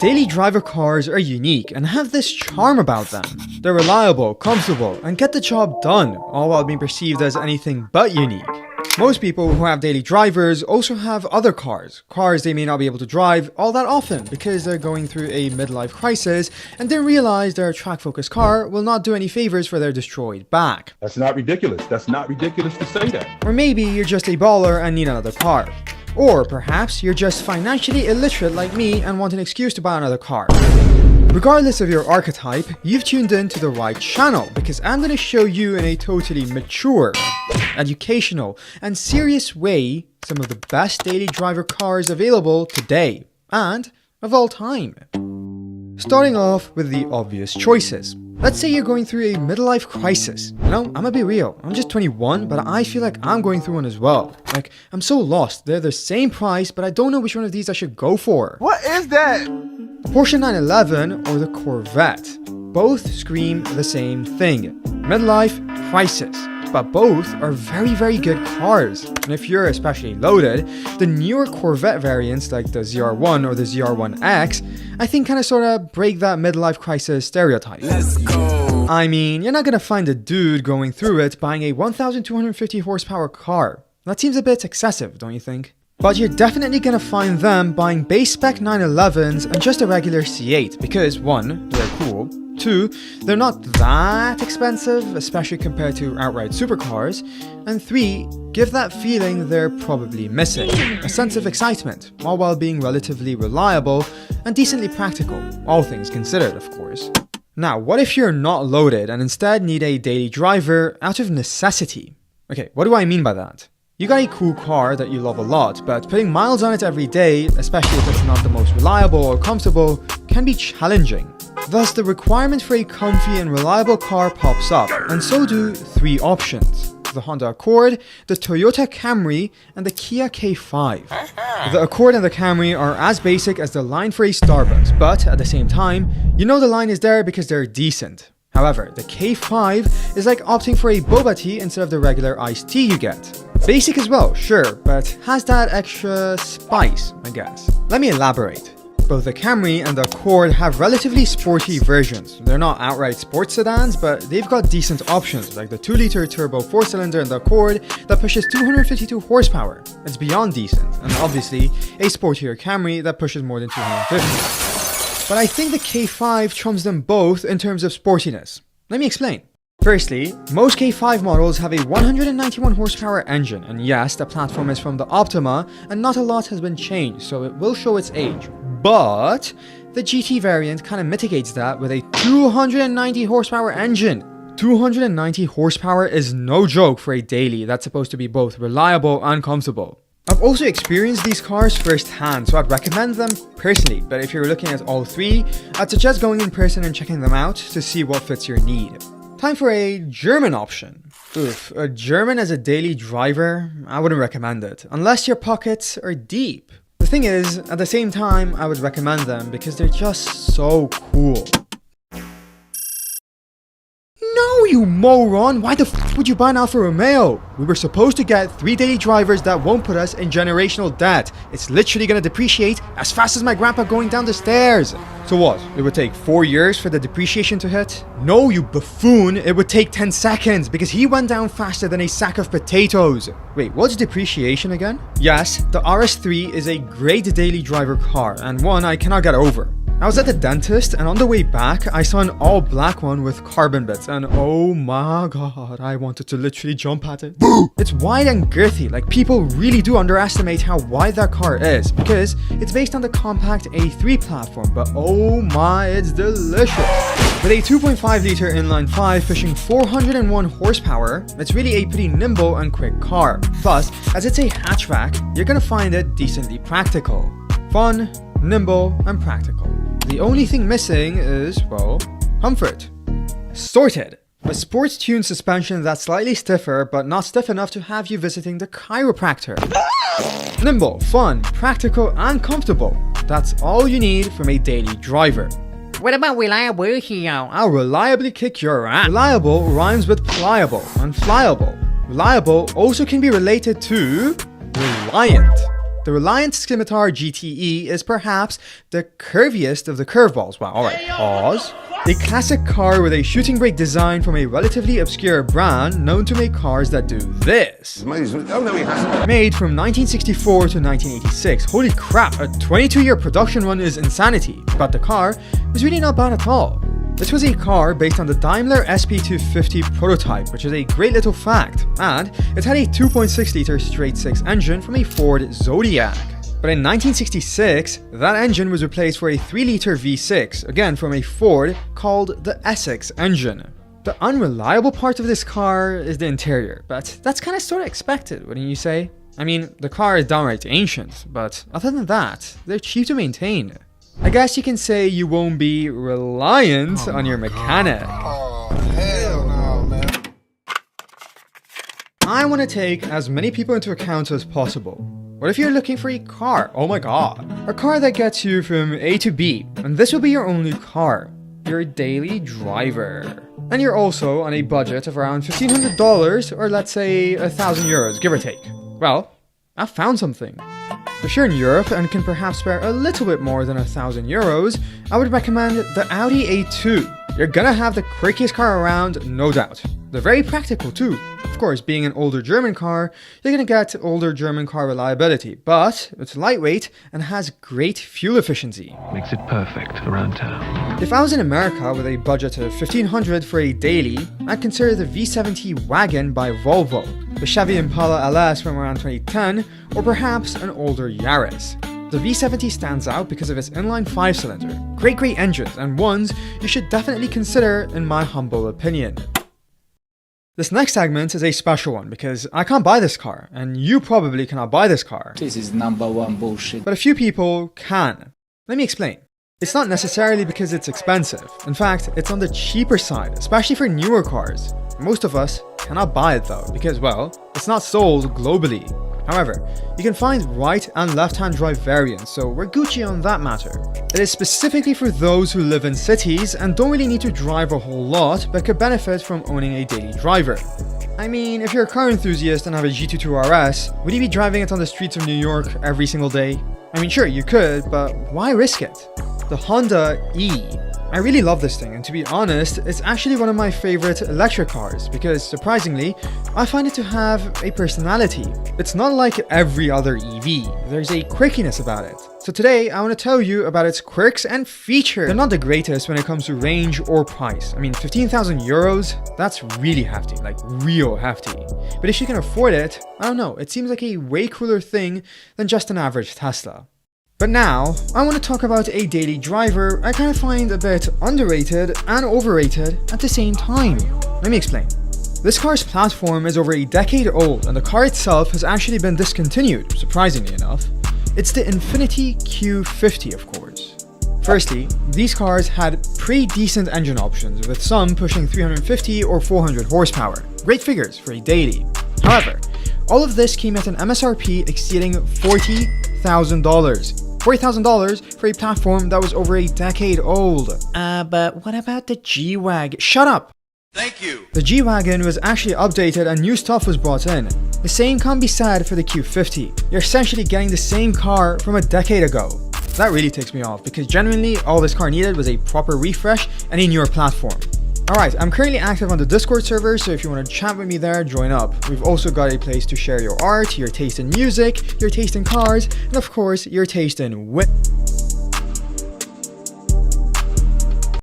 Daily driver cars are unique and have this charm about them. They're reliable, comfortable, and get the job done, all while being perceived as anything but unique. Most people who have daily drivers also have other cars they may not be able to drive all that often because they're going through a midlife crisis and didn't realize their track-focused car will not do any favors for their destroyed back. That's not ridiculous. That's not ridiculous to say that. Or maybe you're just a baller and need another car. Or perhaps you're just financially illiterate like me and want an excuse to buy another car. Regardless of your archetype, you've tuned in to the right channel because I'm going to show you in a totally mature, educational, and serious way some of the best daily driver cars available today and of all time. Starting off with the obvious choices. Let's say you're going through a midlife crisis. You know, I'm gonna be real. I'm just 21, but I feel like I'm going through one as well. Like, I'm so lost. They're the same price, but I don't know which one of these I should go for. What is that? The Porsche 911 or the Corvette. Both scream the same thing. Midlife crisis. But both are very, very good cars. And if you're especially loaded, the newer Corvette variants like the ZR1 or the ZR1X, I think kind of sort of break that midlife crisis stereotype. Let's go. I mean, you're not gonna find a dude going through it buying a 1,250 horsepower car. That seems a bit excessive, don't you think? But you're definitely gonna find them buying base spec 911s and just a regular C8 because 1, they're cool. 2, they're not that expensive, especially compared to outright supercars. And 3, give that feeling they're probably missing, a sense of excitement, all while being relatively reliable and decently practical, all things considered, of course. Now, what if you're not loaded and instead need a daily driver out of necessity? Okay, what do I mean by that? You got a cool car that you love a lot, but putting miles on it every day, especially if it's not the most reliable or comfortable, can be challenging. Thus, the requirement for a comfy and reliable car pops up, and so do 3 options. The Honda Accord, the Toyota Camry, and the Kia K5. The Accord and the Camry are as basic as the line for a Starbucks, but at the same time, you know the line is there because they're decent. However, the K5 is like opting for a boba tea instead of the regular iced tea you get. Basic as well, sure, but has that extra spice, I guess. Let me elaborate. Both the Camry and the Accord have relatively sporty versions. They're not outright sports sedans, but they've got decent options like the 2-liter turbo 4-cylinder in the Accord that pushes 252 horsepower. It's beyond decent, and obviously a sportier Camry that pushes more than 250. But I think the K5 trumps them both in terms of sportiness. Let me explain. Firstly, most K5 models have a 191 horsepower engine, and yes, the platform is from the Optima, and not a lot has been changed, so it will show its age. But the GT variant kind of mitigates that with a 290 horsepower engine. 290 horsepower is no joke for a daily that's supposed to be both reliable and comfortable. I've also experienced these cars firsthand, so I'd recommend them personally, but if you're looking at all 3, I'd suggest going in person and checking them out to see what fits your need. Time for a German option. Oof, a German as a daily driver? I wouldn't recommend it, unless your pockets are deep. The thing is, at the same time, I would recommend them because they're just so cool. No, you moron! Why the f would you buy an Alfa Romeo? We were supposed to get 3 daily drivers that won't put us in generational debt. It's literally gonna depreciate as fast as my grandpa going down the stairs. So what? It would take 4 years for the depreciation to hit? No, you buffoon! It would take 10 seconds because he went down faster than a sack of potatoes. Wait, what's depreciation again? Yes, the RS3 is a great daily driver car and one I cannot get over. I was at the dentist and on the way back, I saw an all-black one with carbon bits and oh my god, I wanted to literally jump at it. It's wide and girthy, like people really do underestimate how wide that car is because it's based on the compact A3 platform, but oh my, it's delicious. With a 2.5-liter inline-5 pushing 401 horsepower, it's really a pretty nimble and quick car. Plus, as it's a hatchback, you're gonna find it decently practical. Fun, nimble, and practical. The only thing missing is, well, comfort. Sorted! A sports-tuned suspension that's slightly stiffer, but not stiff enough to have you visiting the chiropractor. Nimble, fun, practical, and comfortable. That's all you need from a daily driver. What about reliability? I'll reliably kick your ass. Reliable rhymes with pliable and flyable. Reliable also can be related to reliant. The Reliant Scimitar GTE is perhaps the curviest of the curveballs. Wow, alright, pause. A classic car with a shooting brake design from a relatively obscure brand known to make cars that do this. Made from 1964 to 1986. Holy crap, a 22-year production run is insanity, but the car was really not bad at all. This was a car based on the Daimler SP250 prototype, which is a great little fact, and it had a 2.6-liter straight-six engine from a Ford Zodiac. But in 1966, that engine was replaced for a 3-liter V6, again from a Ford, called the Essex engine. The unreliable part of this car is the interior, but that's kind of sort of expected, wouldn't you say? I mean, the car is downright ancient, but other than that, they're cheap to maintain. I guess you can say you won't be reliant on your mechanic. Oh, hell no, man. I want to take as many people into account as possible. What if you're looking for a car? Oh my god. A car that gets you from A to B, and this will be your only car. Your daily driver. And you're also on a budget of around $1,500, or let's say €1,000, give or take. Well, I found something. If you're in Europe and can perhaps spare a little bit more than €1,000, I would recommend the Audi A2. You're gonna have the quirkiest car around, no doubt. They're very practical too. Of course, being an older German car, you're gonna get older German car reliability, but it's lightweight and has great fuel efficiency. Makes it perfect around town. If I was in America with a budget of $1,500 for a daily, I'd consider the V70 Wagon by Volvo, the Chevy Impala LS from around 2010, or perhaps an older Yaris. The V70 stands out because of its inline 5-cylinder, great engines, and ones you should definitely consider in my humble opinion. This next segment is a special one because I can't buy this car, and you probably cannot buy this car. This is #1 bullshit. But a few people can. Let me explain. It's not necessarily because it's expensive. In fact, it's on the cheaper side, especially for newer cars. Most of us cannot buy it though, because, well, it's not sold globally. However, you can find right and left-hand drive variants, so we're Gucci on that matter. It is specifically for those who live in cities and don't really need to drive a whole lot, but could benefit from owning a daily driver. I mean, if you're a car enthusiast and have a GT2 RS, would you be driving it on the streets of New York every single day? I mean, sure, you could, but why risk it? The Honda E. I really love this thing, and to be honest, it's actually one of my favorite electric cars because, surprisingly, I find it to have a personality. It's not like every other EV, there's a quirkiness about it. So today, I want to tell you about its quirks and features. They're not the greatest when it comes to range or price. I mean, €15,000, that's really hefty, like real hefty. But if you can afford it, I don't know, it seems like a way cooler thing than just an average Tesla. But now, I want to talk about a daily driver I kind of find a bit underrated and overrated at the same time. Let me explain. This car's platform is over a decade old and the car itself has actually been discontinued, surprisingly enough. It's the Infiniti Q50, of course. Firstly, these cars had pretty decent engine options, with some pushing 350 or 400 horsepower. Great figures for a daily. However, all of this came at an MSRP exceeding $40,000. $40,000 for a platform that was over a decade old. But what about the G-Wagon? Shut up! Thank you. The G-Wagon was actually updated and new stuff was brought in. The same can't be said for the Q50. You're essentially getting the same car from a decade ago. That really ticks me off because genuinely all this car needed was a proper refresh and a newer platform. Alright, I'm currently active on the Discord server, so if you want to chat with me there, join up. We've also got a place to share your art, your taste in music, your taste in cars, and of course, your taste in wit.